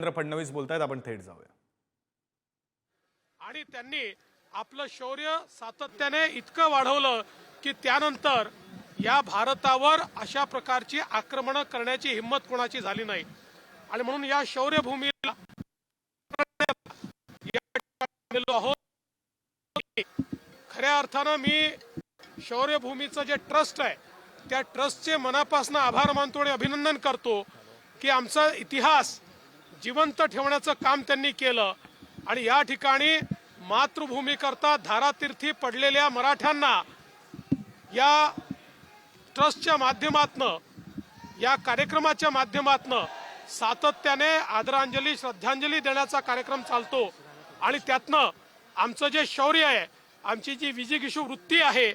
देवेंद्र फडणवीस बोलतायत, आपण थेट जाऊया। आणि त्यांनी आपलं शौर्य सातत्याने इतकं वाढवलं की त्यानंतर या भारतावर अशा प्रकारची आक्रमण करण्याची हिम्मत कोणाची झाली नाही। आणि म्हणून या शौर्यभूमीला खऱ्या अर्थानं मी शौर्यभूमीचं जे ट्रस्ट आहे त्या ट्रस्टचे मनापासून आभार मानतो आणि अभिनंदन करतो की आमचा इतिहास जिवंत ठेवण्याचं काम त्यांनी केलं। आणि या ठिकाणी मातृभूमीकरता धारातीर्थी पडलेल्या मराठ्यांना या ट्रस्टच्या माध्यमातून, या कार्यक्रमाच्या माध्यमातून सातत्याने आदरांजली श्रद्धांजली देण्याचा कार्यक्रम चालतो। आणि त्यातनं आमचं जे शौर्य आहे, आमची जी विजिगीषू वृत्ती आहे,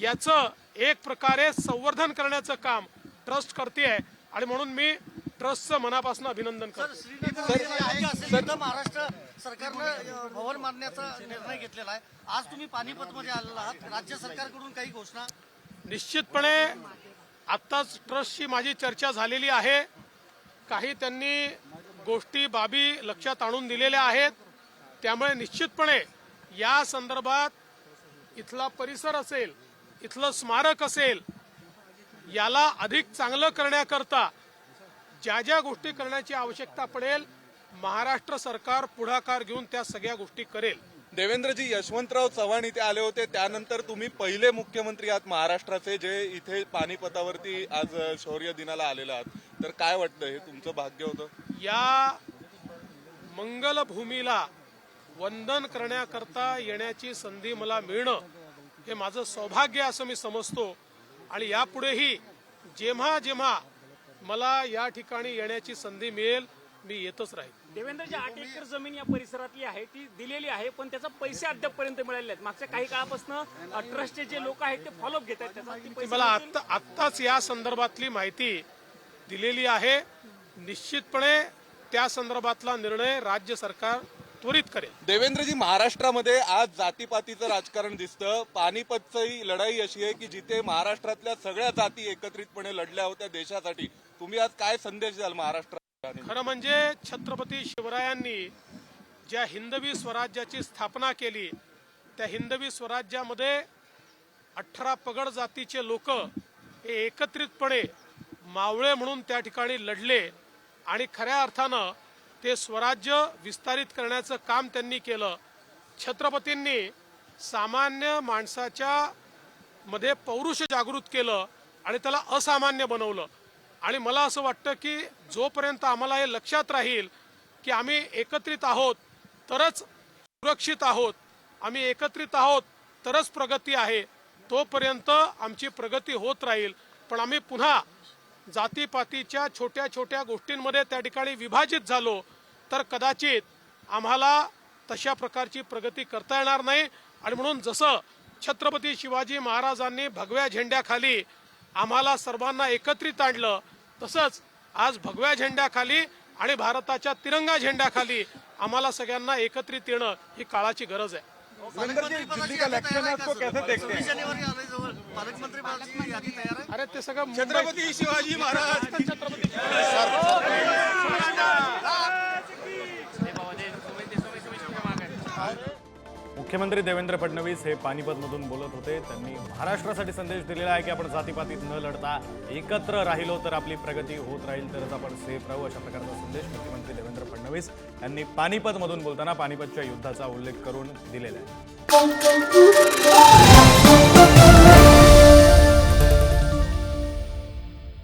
याचं एक प्रकारे संवर्धन करण्याचं काम ट्रस्ट करते। आणि म्हणून मी ट्रस्टचं मनापासून अभिनंदन करतो। महाराष्ट्र सरकारनं भवन मारण्याचा निर्णय घेतलेला आहे। आज तुम्ही पानिपतमध्ये आलेला आहात, राज्य सरकारकडून काही घोषणा? निश्चितपणे आत्ताच ट्रस्टशी माझी चर्चा झालेली आहे। काही त्यांनी गोष्टी बाबी लक्षात आणून दिलेल्या आहेत, त्यामुळे निश्चितपणे या संदर्भात इथला परिसर असेल, इथलं स्मारक असेल, याला अधिक चांगलं करण्याकरता ज्या ज्या गोष्टी करण्याची आवश्यकता पडेल, महाराष्ट्र सरकार पुढाकार घेऊन त्या सगळ्या गोष्टी करेल। देवेंद्रजी, यशवंतराव चव्हाण इथे आले होते, त्यानंतर तुम्ही पहिले मुख्यमंत्री आहात महाराष्ट्राचे जे इथे पानिपतावरती आज शौर्य दिनाला आलेला आहात, तर काय वाटतं, हे तुमचं भाग्य होतं? या मंगल भूमीला वंदन करण्याकरता येण्याची संधी मला मिळणं हे माझं सौभाग्य असं मी समजतो। आणि यापुढेही जेव्हा जेव्हा मला या ठिकाणी येण्याची संधी मिळेल, मी येतच राहील। देवेंद्रजी, 8 एकर जमीन या परिसरातली आहे, ती दिलेली आहे, पण त्याचा पैसे अद्यापपर्यंत मिळाले आहेत। मागच्या काही काळापासून ट्रस्टचे जे लोक आहेत ते फॉलोअप घेत आहेत। मला आत्ताच या संदर्भातली माहिती दिलेली आहे। निश्चितपणे त्या संदर्भातला निर्णय राज्य सरकार त्वरित करेल। देवेंद्रजी, महाराष्ट्रामध्ये आज जातीपातीचं राजकारण दिसतं। पानिपतची लढाई अशी आहे की जिथे महाराष्ट्रातल्या सगळ्या जाती एकत्रितपणे लढल्या होत्या देशासाठी। तुम्ही आज काय संदेश द्याल महाराष्ट्रात? खरं म्हणजे छत्रपती शिवरायांनी ज्या हिंदवी स्वराज्याची स्थापना केली, त्या हिंदवी स्वराज्यामध्ये 18 पगड जातीचे लोक हे एकत्रितपणे मावळे म्हणून त्या ठिकाणी लढले आणि खऱ्या अर्थानं ते स्वराज्य विस्तारित करण्याचं काम त्यांनी केलं। छत्रपतींनी सामान्य माणसाच्या मध्ये पौरुष जागृत केलं आणि त्याला असामान्य बनवलं। आणि मला असं वाटतं की जोपर्यंत आम्हाला हे लक्षात राहील की आम्ही एकत्रित आहोत तरच सुरक्षित आहोत, आम्ही एकत्रित आहोत तरच प्रगती आहे, तोपर्यंत आमची प्रगती होत राहील। पण आम्ही पुन्हा जातीपातीच्या छोट्या छोट्या गोष्टींमध्ये त्या ठिकाणी विभाजित झालो तर कदाचित आम्हाला तशा प्रकारची प्रगती करता येणार नाही। आणि म्हणून जसं छत्रपती शिवाजी महाराजांनी भगव्या झेंड्याखाली आम्हाला सर्वांना एकत्रित आणलं, तसंच आज भगव्या झेंड्याखाली आणि भारताच्या तिरंगा झेंड्याखाली आम्हाला सगळ्यांना एकत्रित येणं ही काळाची गरज आहे। अरे ते सगळं छत्रपती शिवाजी महाराज, छत्रपती मुख्यमंत्री देवेंद्र फडणवीस हे पानिपतमधून बोलत होते। त्यांनी महाराष्ट्रासाठी संदेश दिलेला आहे की आपण जातीपातीत न लढता एकत्र राहिलो तर आपली प्रगती होत राहील, तरच आपण सेफ राहू, अशा प्रकारचा संदेश मुख्यमंत्री देवेंद्र फडणवीस यांनी पानिपतमधून बोलताना पानिपतच्या युद्धाचा उल्लेख करून दिलेला आहे।